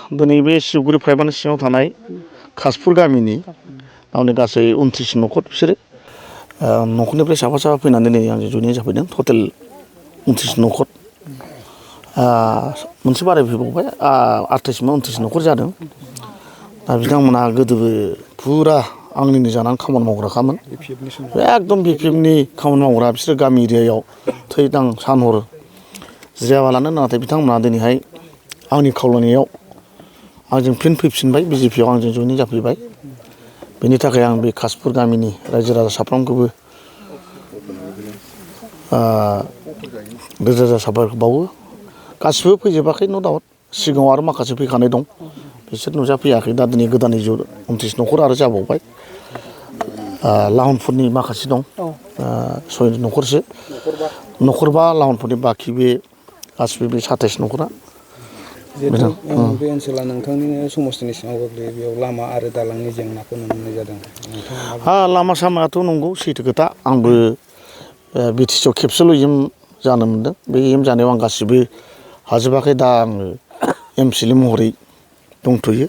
दिनै बे सिउगुरि प्राइभानि सिङाव थानाय खासपुर गामिनि आंनि गासै 29 न'खर बिसोरो न'खरनिफ्राय साफा साफा फैनानै दिनै आंजों जयेनिं जाफैदों टटेल 29 न'खर मोनसे बारायफैबावबाय 28 न'खर जादों दा बिथांमोना गोदोबो फुरा आंनिनो जानानै खामानि मावग्राखामोन एकदम बिपिएफनि खामानि मावग्रा बिसोरो गामि एरियायाव थैदां सान हर जिरायाबालानो नाथाय बिथांमोना दिनैहाय आंनि खावलायनायाव आंजों फिन फैफिनबाय बिजेपिआव आंजों जयेनिं जाफैबाय बेनि थाखाय आं बे खासपुर गामिनि रायजो राजा साफ्रोमखौबो रोजा रोजा साबायखर बावो गासिबो फैजोबाखै न' डाउट सिगाङाव आरो माखासे फैखानाय दं बिसोर नुजाफैयाखै दा दिनै गोदानै 29 न'खर आरो जाबावबाय लाहनफोरनि माखासे दं 6 न'खरसो न'खरबा लाहनफोरनि बाखि बे गासिबो बे 27 न'खरा जिहेतु बे ओनसोला नोंथांनिनो समस्थिनि सिङाव गोग्लैयो बेयाव लामा आरो दालांनि जेंनाखौ नुनो मोननाय जादों लामा सामायाथ' नंगौ सैथो खोथा आंबो बिटिसिआव खेबसेल' एम जानो मोनदों बे एम जानायाव आं गासिबो हाजोबाखै दा आङो एमसिएलए महरै दंथ'यो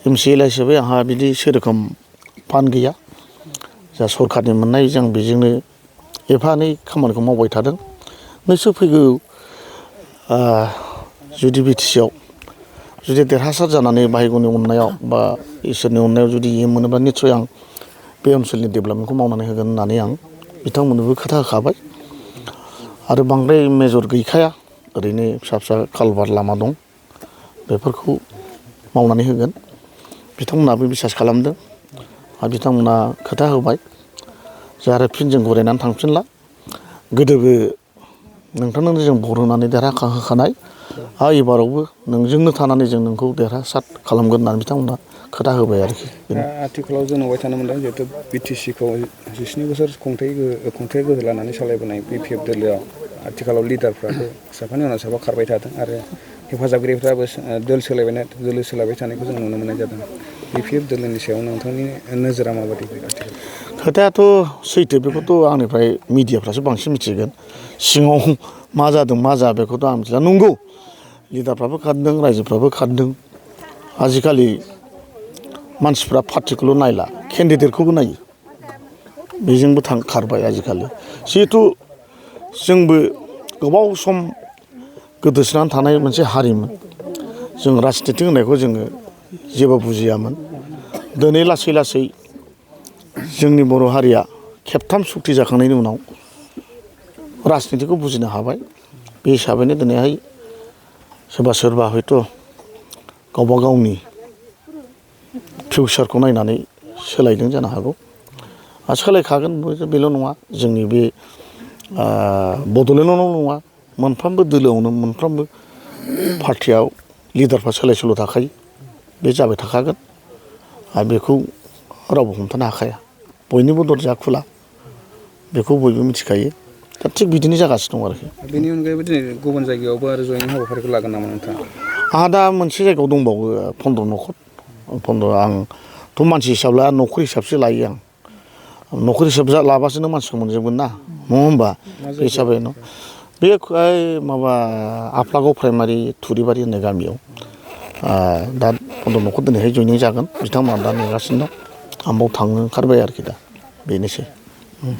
एमसिएलए हिसाबै आंहा बिदि सेरोखोम फान्ड गैया जा सरखारनि मोननाय जों बेजोंनो एफा एनै खामानिखौ मावबाय थादों निस्सय फैगौ जुदि बिटिसिआव जुदि देरहासार जानानै भायग'नि अननायाव बा इसोरनि अननायाव जुदि एम मोनोब्ला निस्सय आं बे ओनसोलनि डेभेलपमेन्टखौ मावनानै होगोन होननानै आं बिथांमोननोबो खोथा होखाबाय आरो बांद्राय मेजर गैखाया ओरैनो फिसा फिसा कालभार लामा दं बेफोरखौ मावनानै होगोन बिथांमोनाबो बिसास खालामदों आरो बिथांमोना खोथा होबाय जे आरो फिन जों गरायनानै थांफिनला गोदोबो नोंथांनो जों भट होनानै देरहाहोखानाय एबारावबो नोंजोंनो थानानै जों नोंखौ देरहासार खालामगोन होननानै बिथांमोना खोथा होबाय आरोखि आथिखालाव जों नुबाय थानो मोनदों जिहेतु बिटिसिखौ 17 बोसोर खुंथाइ गोहो लानानै सालायबोनाय बिपिएफ दोलोआव आथिखालाव लिडारफ्राबो साफानि उनाव साफा खारबाय थादों आरो हेफाजाबगिरिफ्राबो दोल सोलायबाय थानायखौ जों नुनो मोननाय जादों बिपिएफ दोलोनि सायाव नोंथांनि नोजोरा माबायदि खोथायाथ' सैथो बेखौथ' आंनिफ्राय मिडियाफ्रासो बांसिन मिथिगोन सिङाव मा जादों मा जाया बेखौथ' आं मिथिला नंगौ लिडारफ्राबो खारदों रायजोफ्राबो खारदों आजिखालि मानसिफ्रा पार्टिखौल' नायला केन्डिडेटखौबो नायो बेजोंबो खारबाय आजिखालि जिहेथु जोंबो गोबाव सम गोदोसोनानै थानाय मोनसे हारिमोन जों राजनिति होननायखौ जोङो जेबो बुजियामोन दिनै लासै लासै जोंनि बर' हारिया खेबथाम सुक्ति जाखांनायनि उनाव राजनितिखौ बुजिनो हाबाय बे हिसाबैनो दिनैहाय सोरबा हयथ' गावबा गावनि फिउचारखौ नायनानै सोलायदों जानो हागौ आरो सोलायखागोन बेल' नङा जोंनि बे बड'लेण्डआवल' नङा मोनफ्रोमबो दोलोआवनो मोनफ्रोमबो पार्टियाव लिडारफ्रा सोलाय सोल' थाखायो बे जाबाय थाखागोन आरो बेखौ रावबो हमथानो हाखाया बयनिबो दरजाया खुला बेखौ बयबो मिथिखायो दा थिग बिदिनो जागासिनो दं आरोखि बेनि अनगायैबो दिनै गुबुन जायगायावबो आरो जयेनिं हाबाफारिखौ लागोन नामा नोंथाङा आंहा दा मोनसे जायगायाव दंबावो 15 न'खर आंथ' मानसि हिसाब लाया न'खर हिसाबसो लायो आं न'खर हिसाब लाबासो नों मानसिखौ मोनजोबगोन ना नङा होमबा बे हिसाबै बे माबा आफलागाव प्राइमारि थुरिबारि होननाय गामियाव दा 15 न'खर दिनैहाय जयेनिं जागोन बिथांमोना दा नेगासिनो दं आं बाव थांनो ओंखारबाय आरोखि दा बेनोसै